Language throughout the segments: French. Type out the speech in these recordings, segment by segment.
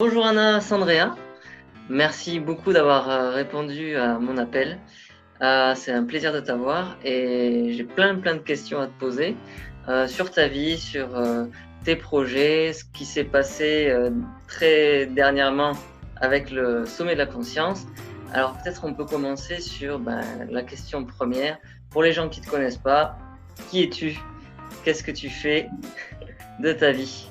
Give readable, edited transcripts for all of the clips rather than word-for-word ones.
Bonjour Anna, Sandrea. Merci beaucoup d'avoir répondu à mon appel. C'est un plaisir de t'avoir et j'ai plein de questions à te poser sur ta vie, sur tes projets, ce qui s'est passé très dernièrement avec le sommet de la conscience. Alors peut-être on peut commencer sur la question première. Pour les gens qui ne te connaissent pas, qui es-tu? Qu'est-ce que tu fais de ta vie?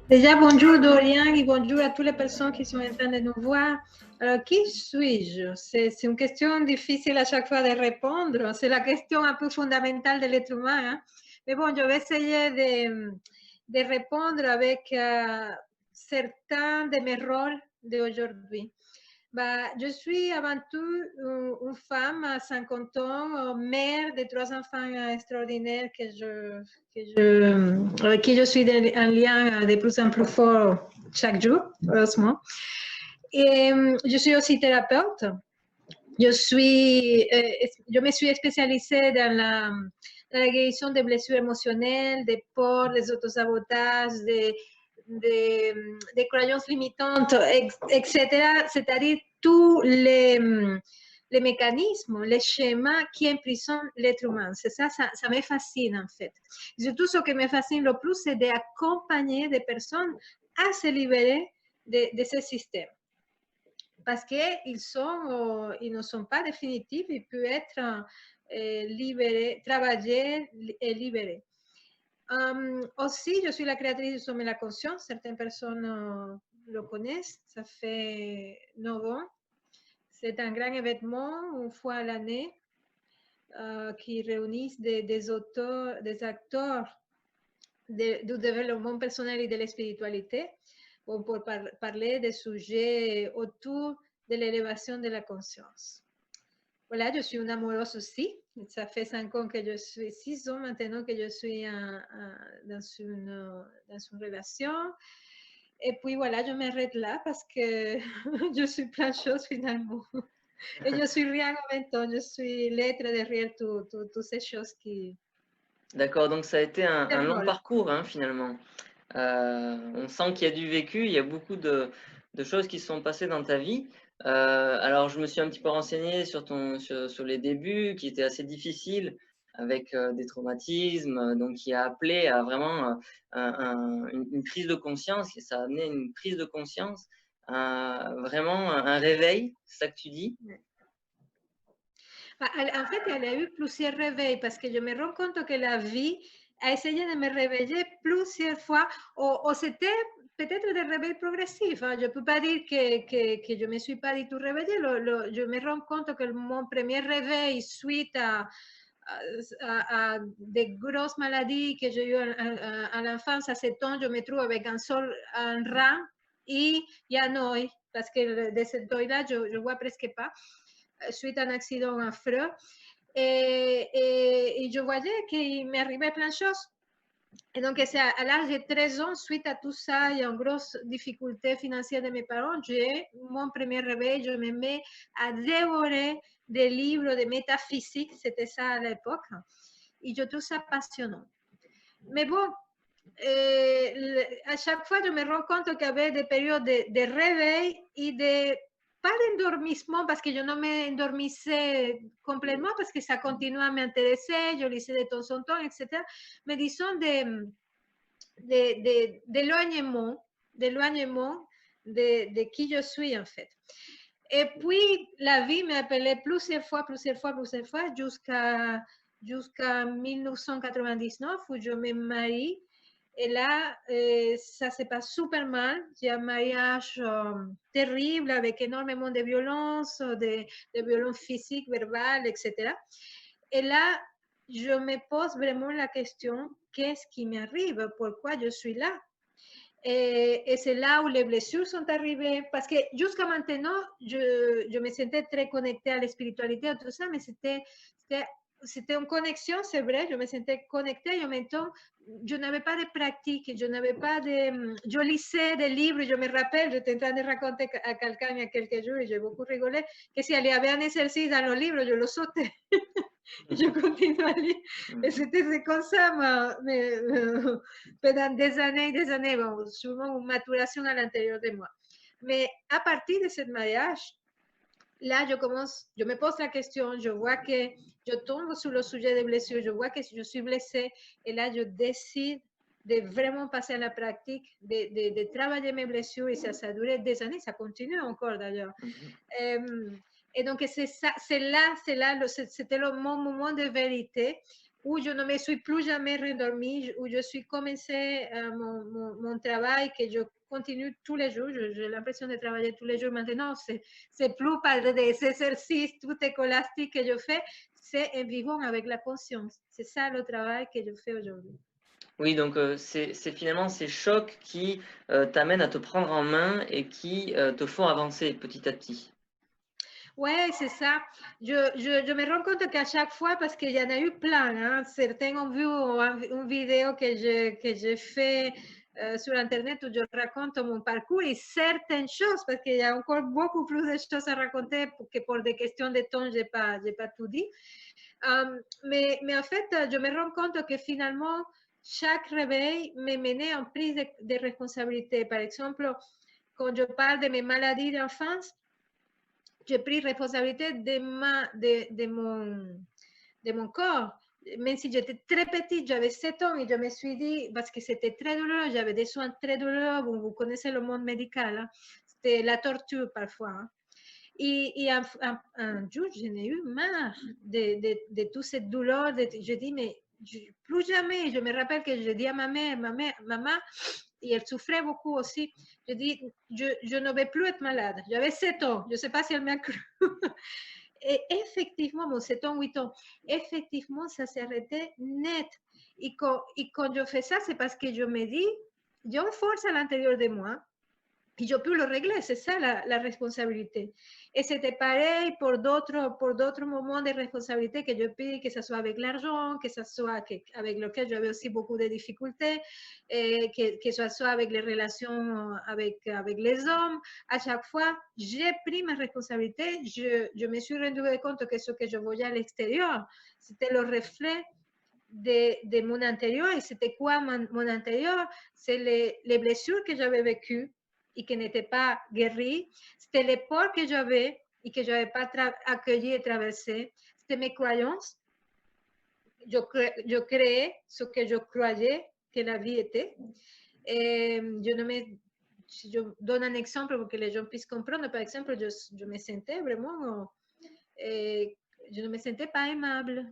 Déjà, bonjour Dorian et bonjour à toutes les personnes qui sont en train de nous voir. Alors, qui suis-je? C'est une question difficile à chaque fois de répondre. C'est la question un peu fondamentale de l'être humain. Hein? Mais bon, je vais essayer de répondre avec certains de mes rôles d'aujourd'hui. Je suis avant tout une femme à 50 ans, mère de 3 enfants extraordinaires avec qui je suis en lien de plus en plus fort chaque jour, heureusement. Et je suis aussi thérapeute. Je me suis spécialisée dans la guérison des blessures émotionnelles, des peurs, des autosabotages, des croyances limitantes, etc. C'est-à-dire tous les mécanismes, les schémas qui emprisonnent l'être humain. C'est ça me fascine en fait. Surtout ce qui me fascine le plus, c'est d'accompagner des personnes à se libérer de ces systèmes. Parce qu'ils ne sont pas définitifs, ils peuvent être libérés, travaillés et libérés. Aussi, je suis la créatrice du sommet de la conscience. Certaines personnes le connaissent. Ça fait 9 ans. C'est un grand événement, une fois à l'année, qui réunit des auteurs, des acteurs du développement personnel et de la spiritualité pour parler des sujets autour de l'élévation de la conscience. Voilà, je suis une amoureuse aussi. Ça fait 5 ans que je suis, 6 ans maintenant que je suis dans une relation. Et puis voilà, je m'arrête là parce que je suis plein de choses finalement. Et je suis rien en même temps, je suis l'être derrière toutes ces choses qui... D'accord, donc ça a été un long parcours finalement. On sent qu'il y a du vécu, il y a beaucoup de choses qui se sont passées dans ta vie. Alors, je me suis un petit peu renseigné sur les débuts qui étaient assez difficiles avec des traumatismes, donc qui a appelé à vraiment une prise de conscience, et ça a amené une prise de conscience, vraiment un réveil, c'est ça que tu dis? En fait, il y a eu plusieurs réveils parce que je me rends compte que la vie a essayé de me réveiller plusieurs fois, ou c'était peut-être des réveils progressifs. Hein. Je ne peux pas dire que je ne me suis pas du tout réveillée. Je me rends compte que mon premier réveil suite à des grosses maladies que j'ai eues à l'enfance, à 7 ans, je me trouve avec un sol, un rein et un œil, parce que de cet œil-là, je ne vois presque pas, suite à un accident affreux. Et je voyais qu'il m'arrivait plein de choses. Et donc, c'est à l'âge de 13 ans, suite à tout ça et en grosse difficulté financière de mes parents, j'ai mon premier réveil. Je me mets à dévorer des livres de métaphysique, c'était ça à l'époque, et je trouve ça passionnant. Mais bon, à chaque fois, je me rends compte qu'il y avait des périodes de réveil et de pas d'endormissement parce que je ne m'endormissais complètement parce que ça continuait à m'intéresser, je lisais de temps en temps, etc. Mais disons d'éloignement de qui je suis en fait. Et puis, la vie m'a appelé plusieurs fois, jusqu'à 1999 où je me marie. Et là, ça se passe super mal. J'ai un mariage terrible avec énormément de violence, de violence physique, verbale, etc. Et là, je me pose vraiment la question, qu'est-ce qui m'arrive? Pourquoi je suis là? Et c'est là où les blessures sont arrivées, parce que jusqu'à maintenant, je me sentais très connectée à la spiritualité, tout ça, mais c'était c'était en connexion, c'est vrai, je me sentais connectée et en même temps, je n'avais pas de pratique, je n'avais pas de... Je lisais des livres, je me rappelle, j'étais en train de raconter à quelqu'un il y a quelques jours et j'ai beaucoup rigolé, que s'il y avait un exercice dans le livre, je le sautais. Je continue à lire. Et c'était comme ça, mais, pendant des années, bon, souvent une maturation à l'intérieur de moi. Mais à partir de ce mariage, là, je me pose la question, je vois que je tombe sur le sujet des blessures, je vois que je suis blessée, et là, je décide de vraiment passer à la pratique, de travailler mes blessures, et ça a duré des années, ça continue encore d'ailleurs. Et donc, c'était mon moment de vérité où je ne me suis plus jamais rendormie, où je suis commencé mon travail, que je continue tous les jours. J'ai l'impression de travailler tous les jours maintenant. C'est plus par des exercices tout écolastiques que je fais, c'est en vivant avec la conscience. C'est ça le travail que je fais aujourd'hui. Oui, donc c'est finalement ces chocs qui t'amènent à te prendre en main et qui te font avancer petit à petit. Ouais, c'est ça. Je me rends compte qu'à chaque fois, parce qu'il y en a eu plein, hein, certains ont vu une vidéo que j'ai fait sur Internet où je raconte mon parcours et certaines choses, parce qu'il y a encore beaucoup plus de choses à raconter que pour des questions de temps, je n'ai pas tout dit. Mais en fait, je me rends compte que finalement, chaque réveil me menait en prise de responsabilité. Par exemple, quand je parle de mes maladies d'enfance, j'ai pris responsabilité de mon corps. Même si j'étais très petite, j'avais 7 ans et je me suis dit, parce que c'était très douloureux, j'avais des soins très douloureux, vous connaissez le monde médical, hein, c'était la torture parfois. Hein. Et un jour, j'en ai eu marre de toute cette douleur. Je dis, mais plus jamais. Je me rappelle que je dis à ma mère, maman, et elle souffrait beaucoup aussi. Je dis, je ne vais plus être malade. J'avais 7 ans. Je ne sais pas si elle m'a cru. Et effectivement, mon 7 ans, 8 ans, effectivement, ça s'est arrêté net. Et quand je fais ça, c'est parce que je me dis, j'ai une force à l'intérieur de moi. Et je peux le régler, c'est ça la responsabilité. Et c'était pareil pour d'autres moments de responsabilité que je pris, que ce soit avec l'argent, que ce soit avec lequel j'avais aussi beaucoup de difficultés, et que ce soit avec les relations avec les hommes. À chaque fois, j'ai pris ma responsabilité. Je me suis rendu compte que ce que je voyais à l'extérieur, c'était le reflet de mon intérieur. Et c'était quoi mon intérieur? C'est les blessures que j'avais vécues et qui n'étaient pas guéries. C'était les peurs que j'avais et que je n'avais pas accueilli et traversé. C'était mes croyances. Je créais ce que je croyais que la vie était. Et je donne un exemple pour que les gens puissent comprendre. Par exemple, je me sentais vraiment... je ne me sentais pas aimable.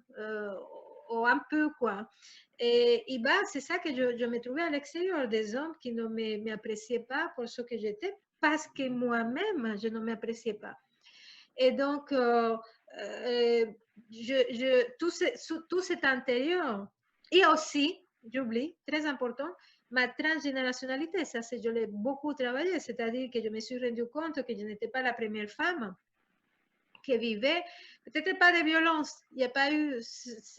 Ou un peu, quoi. Et bah, c'est ça que je me trouvais à l'extérieur, des hommes qui ne m'appréciaient pas pour ce que j'étais, parce que moi-même, je ne m'appréciais pas. Et donc, tout cet intérieur, et aussi, j'oublie, très important, ma transgénérationnalité, ça, je l'ai beaucoup travaillé, c'est-à-dire que je me suis rendu compte que je n'étais pas la première femme qui vivait, peut-être pas de violence. Il n'y a pas eu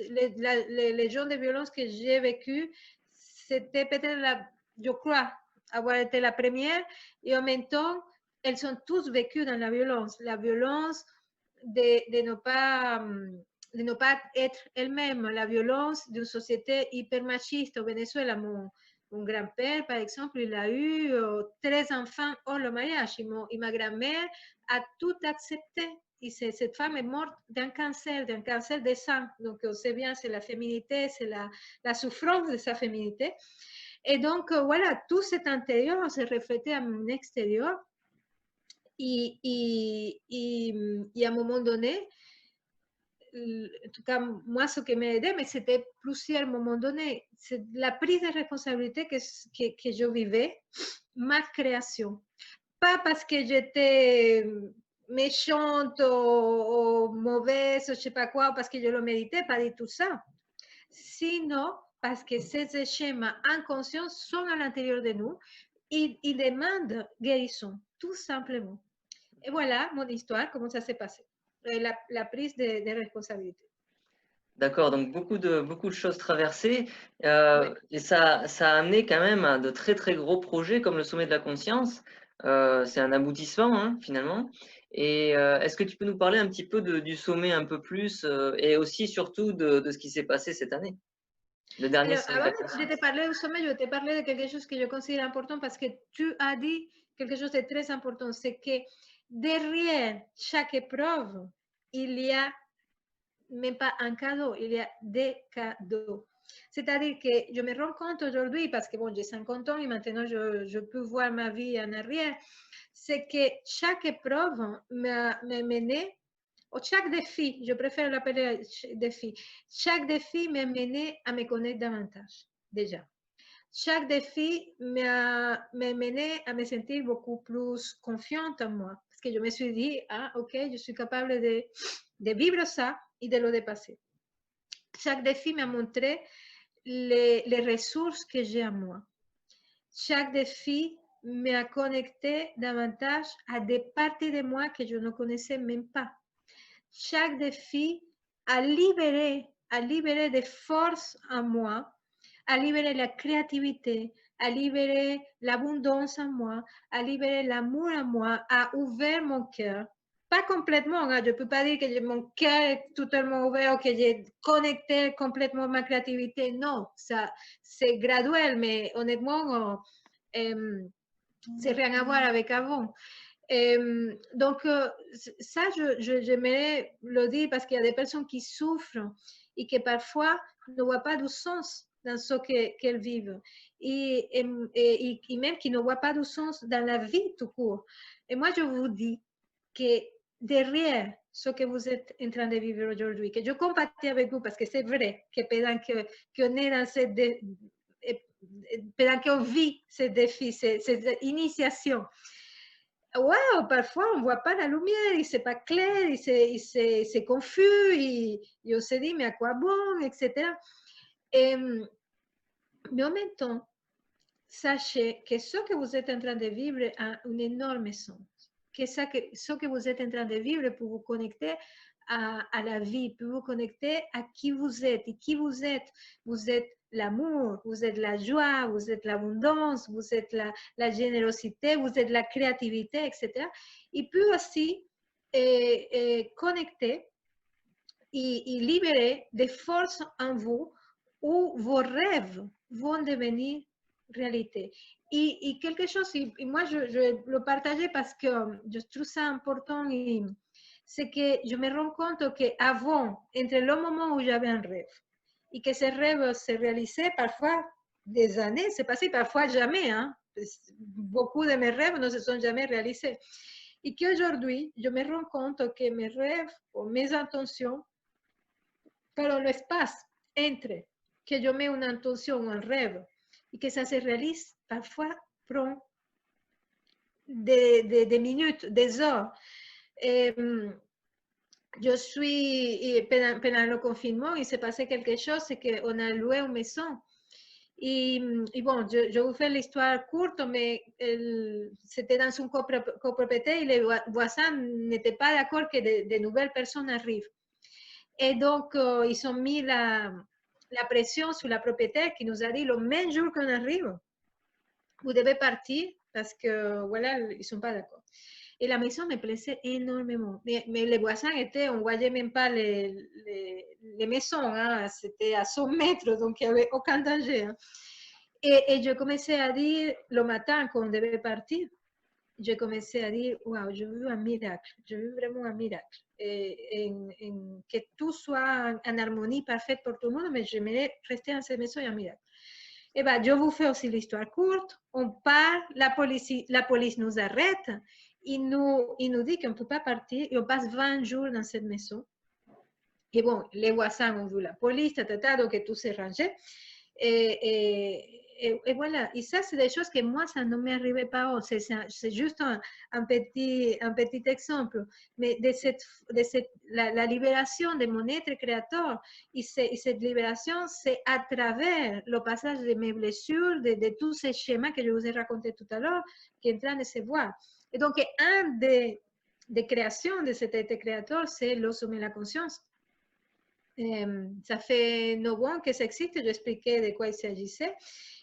les genres de violence que j'ai vécu. C'était peut-être, je crois, avoir été la première. Et en même temps, elles sont tous vécues dans la violence. La violence de ne pas être elle-même. La violence d'une société hyper machiste. Au Venezuela, mon grand-père, par exemple, il a eu 13 enfants hors le mariage. Et ma grand-mère a tout accepté. Et cette femme est morte d'un cancer de sang. Donc, on sait bien, c'est la féminité, c'est la souffrance de sa féminité. Et donc, voilà, tout cet intérieur s'est reflété à mon extérieur. Et à un moment donné, en tout cas, moi, ce qui m'a aidé, mais c'était plusieurs moments donnés, c'est la prise de responsabilité que je vivais, ma création. Pas parce que j'étais méchante ou mauvaise, ou je sais pas quoi, parce que je le méritais, pas du tout ça. Sinon, parce que ces schémas inconscients sont à l'intérieur de nous, ils demandent guérison, tout simplement. Et voilà mon histoire, comment ça s'est passé. La prise de responsabilité. D'accord, donc beaucoup de choses traversées, Ouais. et ça a amené quand même à de très, très gros projets comme le sommet de la conscience. C'est un aboutissement, hein, finalement, et est-ce que tu peux nous parler un petit peu du sommet un peu plus, et aussi surtout de ce qui s'est passé cette année? Le dernier Alors, sommet de avant la de te conscience. parler du sommet, je vais te parler de quelque chose que je considère important parce que tu as dit quelque chose de très important, c'est que derrière chaque épreuve, il y a même pas un cadeau, il y a des cadeaux. C'est-à-dire que je me rends compte aujourd'hui, parce que bon, j'ai 50 ans et maintenant je peux voir ma vie en arrière, c'est que chaque épreuve m'a mené, ou chaque défi, je préfère l'appeler défi, chaque défi m'a mené à me connaître davantage, déjà. Chaque défi m'a mené à me sentir beaucoup plus confiante en moi, parce que je me suis dit, ah, ok, je suis capable de vivre ça et de le dépasser. Chaque défi m'a montré les ressources que j'ai en moi. Chaque défi m'a connecté davantage à des parties de moi que je ne connaissais même pas. Chaque défi a libéré des forces en moi, a libéré la créativité, a libéré l'abondance en moi, a libéré l'amour en moi, a ouvert mon cœur. Pas complètement, hein, je ne peux pas dire que mon cœur est totalement ouvert ou que j'ai connecté complètement ma créativité. Non, ça, c'est graduel, mais honnêtement, c'est rien à voir avec avant. Donc, ça, j'aimerais le dire parce qu'il y a des personnes qui souffrent et qui parfois ne voient pas de sens dans ce qu'elles vivent et même qui ne voient pas de sens dans la vie tout court. Et moi, je vous dis que derrière ce que vous êtes en train de vivre aujourd'hui, que je compatis avec vous parce que c'est vrai que pendant qu'on est dans cette pendant qu'on vit ces défis, cette initiation, wow, parfois on ne voit pas la lumière, et c'est pas clair, c'est confus, et on se dit, mais à quoi bon, etc. Et, mais en même temps, sachez que ce que vous êtes en train de vivre a un énorme sens. Que ce que vous êtes en train de vivre pour vous connecter à la vie, pour vous connecter à qui vous êtes. Et qui vous êtes l'amour, vous êtes la joie, vous êtes l'abondance, vous êtes la générosité, vous êtes la créativité, etc. Et puis aussi connecter et libérer des forces en vous où vos rêves vont devenir réalité. Et quelque chose, et moi je le partageais parce que je trouve ça important, c'est que je me rends compte qu'avant, entre le moment où j'avais un rêve et que ce rêve se réalisait, parfois des années, c'est passé parfois jamais, hein. Beaucoup de mes rêves ne se sont jamais réalisés. Et qu'aujourd'hui, je me rends compte que mes rêves ou mes intentions, pero l'espace entre que yo mets une intention, un rêve, et que ça se réalise, parfois prend des minutes, des heures. Et, je suis, pendant le confinement, il s'est passé quelque chose, c'est qu'on a loué une maison. Et bon, je vous fais l'histoire courte, mais c'était dans une copropriété et les voisins n'étaient pas d'accord que de nouvelles personnes arrivent. Et donc, ils ont mis la pression sur la propriétaire qui nous a dit le même jour qu'on arrive, vous devez partir parce que, voilà, ils ne sont pas d'accord. Et la maison me plaisait énormément. Mais les voisins étaient, on ne voyait même pas les maisons, hein, c'était à 100 mètres, donc il n'y avait aucun danger. Hein. Et je commençais à dire, le matin, quand on devait partir, je commençais à dire, waouh, je veux un miracle, je veux vraiment un miracle. Que tout soit en harmonie parfaite pour tout le monde, mais j'aimerais rester dans cette maison et un miracle. Et ben, je vous fais aussi l'histoire courte. On part, la police nous arrête, il nous dit qu'on ne peut pas partir et on passe 20 jours dans cette maison. Et bon, les voisins ont vu la police, donc tout s'est rangé. Et voilà, et ça, c'est des choses que moi, ça ne m'arrivait pas. C'est juste un petit exemple. Mais la libération de mon être créateur, et cette libération, c'est à travers le passage de mes blessures, de tous ces schémas que je vous ai racontés tout à l'heure, qui est en train de se voir. Et donc, un des créations de cet être créateur, c'est le sommet de la conscience. Ça fait 9 ans que ça existe, j'expliquais de quoi il s'agissait.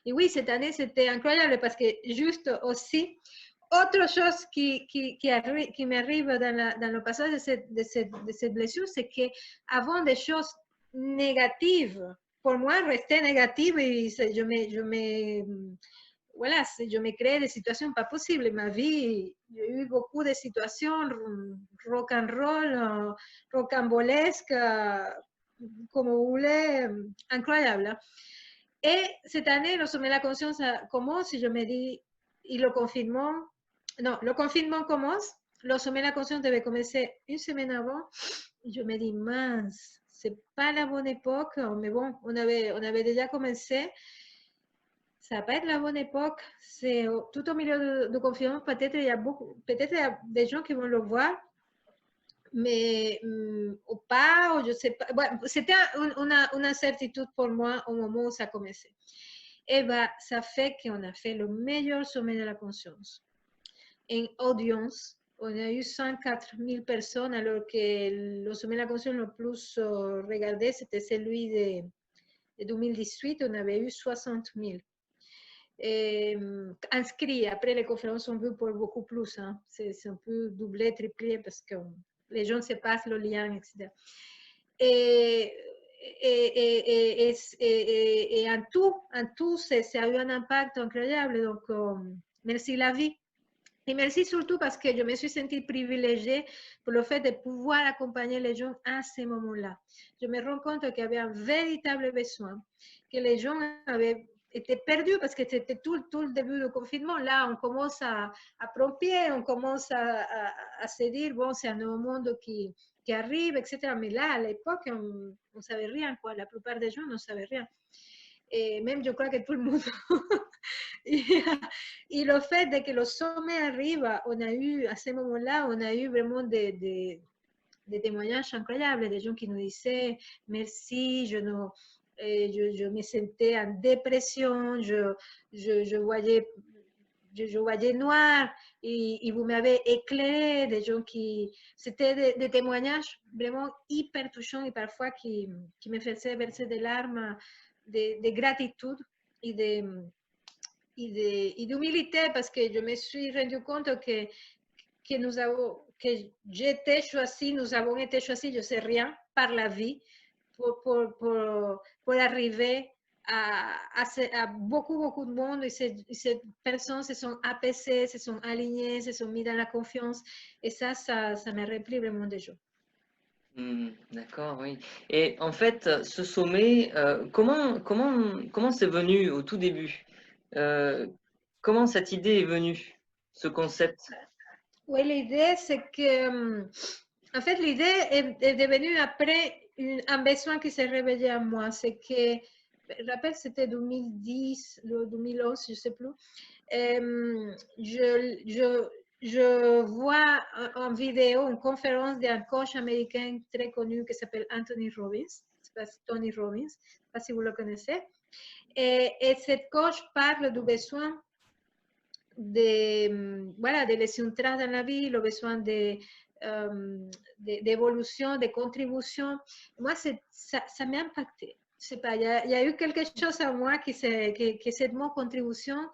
Et oui, cette année, c'était incroyable parce que juste aussi, autre chose qui m'arrive dans le passage de cette blessure, c'est qu'avant des choses négatives, pour moi, rester négative, et voilà, je me crée des situations pas possibles. Ma vie, j'ai eu beaucoup de situations rock'n'roll, rocambolesques, comme vous voulez, incroyables. Et cette année, le sommet de la conscience commence et je me dis, et le confinement commence, le sommet de la conscience devait commencer une semaine avant. Je me dis, mince, c'est pas la bonne époque, mais bon, on avait déjà commencé. Ça va pas être la bonne époque. C'est tout au milieu de confinement. Peut-être il y a des gens qui vont le voir, mais ou pas, ou je sais pas. Bon, c'était une incertitude pour moi au moment où ça a commencé. Et ben, ça fait qu'on a fait le meilleur sommet de la conscience. En audience, on a eu 104 000 personnes, alors que le sommet de la conscience le plus regardé, c'était celui de 2018, on avait eu 60 000. Inscrits. Après, les conférences ont vu pour beaucoup plus. Hein. C'est un peu doublé, triplé, parce que les gens se passent le lien, etc. Et en tout ça a eu un impact incroyable. Donc, merci la vie. Et merci surtout parce que je me suis sentie privilégiée pour le fait de pouvoir accompagner les gens à ce moment-là. Je me rends compte qu'il y avait un véritable besoin, que les gens étaient perdus parce que c'était tout le début du confinement. Là, on commence à prendre pied, on commence à se dire, bon, c'est un nouveau monde qui arrive, etc. Mais là, à l'époque, on ne savait rien, quoi. La plupart des gens ne savaient rien. Et même, je crois que tout le monde... Et le fait de que le sommet arrive, on a eu, à ce moment-là, on a eu vraiment des témoignages incroyables, des gens qui nous disaient merci, je me sentais en dépression, je voyais noir, et vous m'avez éclairé, des gens qui... C'était des témoignages vraiment hyper touchants et parfois qui me faisaient verser des larmes de gratitude et d'humilité, parce que je me suis rendu compte que j'étais choisie, nous avons été choisis, je ne sais rien, par la vie pour arriver à beaucoup de monde, et ces personnes se sont apaisées, se sont alignées, se sont mis dans la confiance, et ça me remplit vraiment de joie. D'accord, oui. Et en fait, ce sommet, comment c'est venu au tout début? Comment cette idée est venue, ce concept? Oui, l'idée, c'est que, en fait, l'idée est devenue après un besoin qui s'est réveillé en moi. C'est que, je rappelle, c'était 2010, 2011, je ne sais plus. Je vois en vidéo une conférence d'un coach américain très connu qui s'appelle Anthony Robbins. Tony Robbins, je ne sais pas si vous le connaissez. Et cette coach parle du besoin de laisser trace dans la vie, le besoin d'évolution, de contribution. Moi, ça m'a impacté. C'est pas, il y a eu quelque chose en moi que cette mot contribution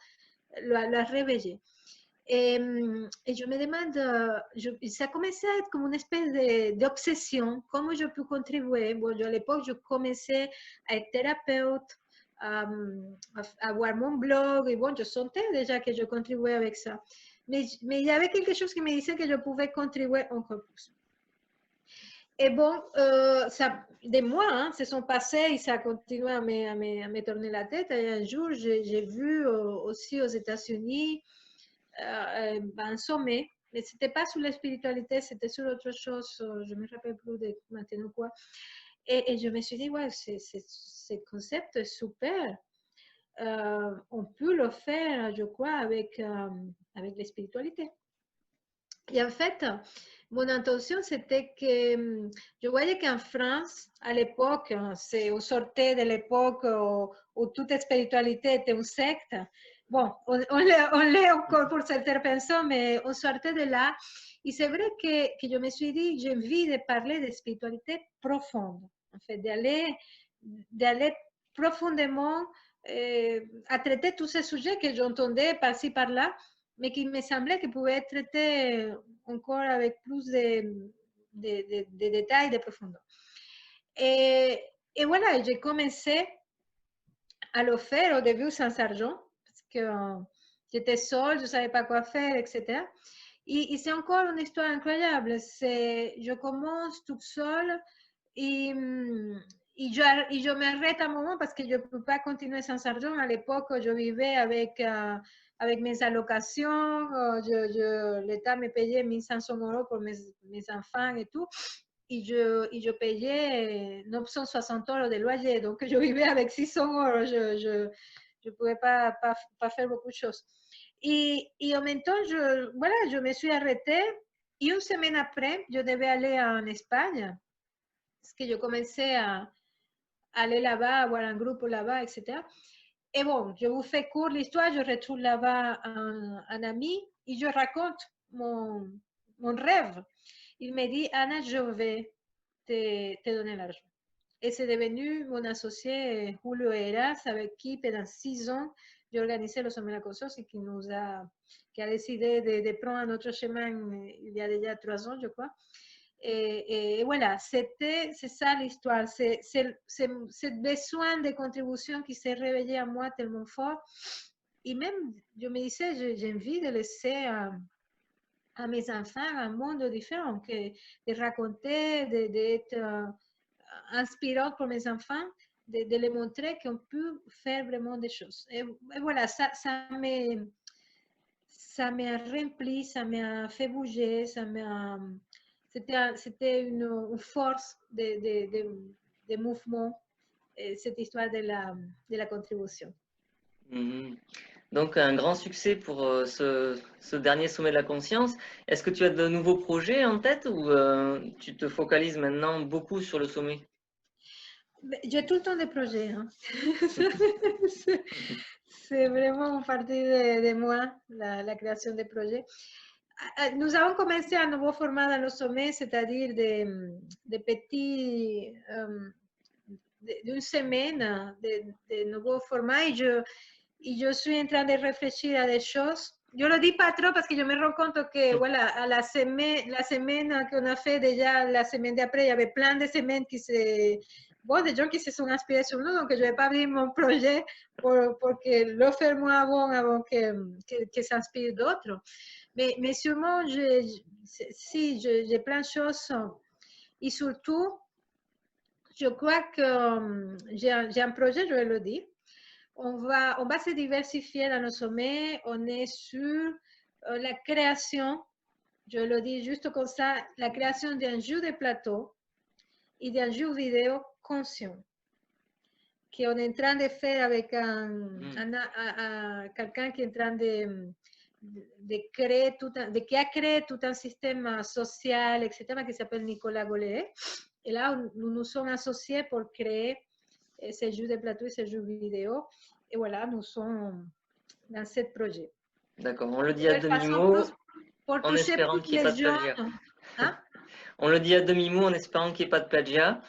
l'a réveillé. Et je me demande, ça commençait à être comme une espèce d'obsession. Comment je peux contribuer? Bon, à l'époque, je commençais à être thérapeute, à avoir mon blog, et bon, je sentais déjà que je contribuais avec ça. Mais il y avait quelque chose qui me disait que je pouvais contribuer encore plus. Et bon, des mois se sont passés et ça a continué à me tourner la tête. Et un jour, j'ai vu aussi aux États-Unis un sommet, mais ce n'était pas sur la spiritualité, c'était sur autre chose, je ne me rappelle plus de maintenant quoi. Et je me suis dit, ouais, ce concept est super. On peut le faire, je crois, avec la spiritualité. Et en fait, mon intention, c'était que je voyais qu'en France, à l'époque, on sortait de l'époque où toute spiritualité était une secte. Bon, on l'est encore pour certaines personnes, mais on sortait de là. Et c'est vrai que je me suis dit, j'ai envie de parler de spiritualité profonde. en fait, d'aller profondément à traiter tous ces sujets que j'entendais par-ci, par-là, mais qui me semblait qu'ils pouvaient être traités encore avec plus de détails, de profondeur. Et voilà, j'ai commencé à le faire au début sans argent, parce que j'étais seule, je ne savais pas quoi faire, etc. Et c'est encore une histoire incroyable. Je commence toute seule et, je m'arrête un moment parce que je ne peux pas continuer sans argent. À l'époque, je vivais avec mes allocations. L'État me payait 1500 euros pour mes enfants et tout. Et je payais 960 euros de loyer. Donc, je vivais avec 600 euros. Je ne pouvais pas faire beaucoup de choses. Et en même temps, je me suis arrêtée. Et une semaine après, je devais aller en Espagne. Parce que je commençais à aller là-bas, avoir un groupe là-bas, etc. Et bon, je vous fais court l'histoire. Je retrouve là-bas un ami et je raconte mon rêve. Il me dit, Anna, je vais te donner l'argent. Et c'est devenu mon associé Julio Heras, avec qui pendant 6 ans, j'ai organisé le sommet de la conscience et qui a décidé de prendre un autre chemin il y a déjà 3 ans, je crois. Et voilà, c'est ça l'histoire. C'est ce besoin de contribution qui s'est réveillé à moi tellement fort. Et même, je me disais, j'ai envie de laisser à mes enfants un monde différent, de raconter, d'être inspirante pour mes enfants, de les montrer qu'on peut faire vraiment des choses. Et voilà, ça m'a rempli, ça m'a fait bouger, c'était une force de mouvement, cette histoire de la contribution. Mhm. Donc, un grand succès pour ce dernier sommet de la conscience. Est-ce que tu as de nouveaux projets en tête ou tu te focalises maintenant beaucoup sur le sommet? J'ai tout le temps des projets. Hein. C'est vraiment une partie de moi, la création des projets. Nous avons commencé un nouveau format dans le sommet, c'est-à-dire des petits, d'une semaine, de nouveaux formats. Et je suis en train de réfléchir à des choses. Je ne le dis pas trop parce que je me rends compte que voilà, à la semaine qu'on a fait déjà, la semaine d'après, il y avait plein de semaines des gens qui se sont inspirés sur nous, donc je ne vais pas abrir mon projet pour que le faire moi avant que s'inspire d'autres. Mais sûrement, j'ai plein de choses. Et surtout, je crois que j'ai un projet, je vais le dire. On va se diversifier dans le sommet. On est sur la création, je le dis juste comme ça, la création d'un jeu de plateau et d'un jeu vidéo conscient qu'on est en train de faire avec quelqu'un qui est en train qui a créé tout un système social, etc., qui s'appelle Nicolas Gollet. Et là, nous nous sommes associés pour créer ces jeux de plateau et ces jeux vidéo. Et voilà, nous sommes dans ce projet. D'accord, on le dit à demi-mot pour en toucher espérant plus qu'il n'y ait pas les de plagiat. jeunes. Hein? On le dit à demi-mot en espérant qu'il n'y ait pas de plagiat.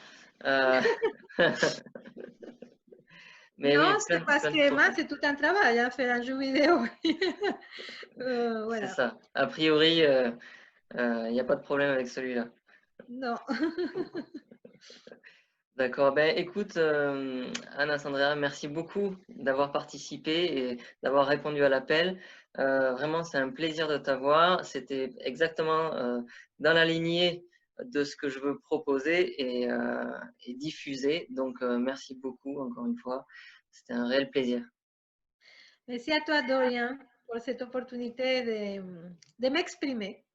Mais non, oui, c'est parce que moi, c'est tout un travail, hein, faire un jeu vidéo. Voilà. C'est ça. A priori, il n'y a pas de problème avec celui-là. Non. D'accord. Ben, écoute, Anna Sandrea, merci beaucoup d'avoir participé et d'avoir répondu à l'appel. Vraiment, c'est un plaisir de t'avoir. C'était exactement dans la lignée de ce que je veux proposer et diffuser. Donc, merci beaucoup encore une fois. C'était un réel plaisir. Merci à toi, Dorian, pour cette opportunité de m'exprimer.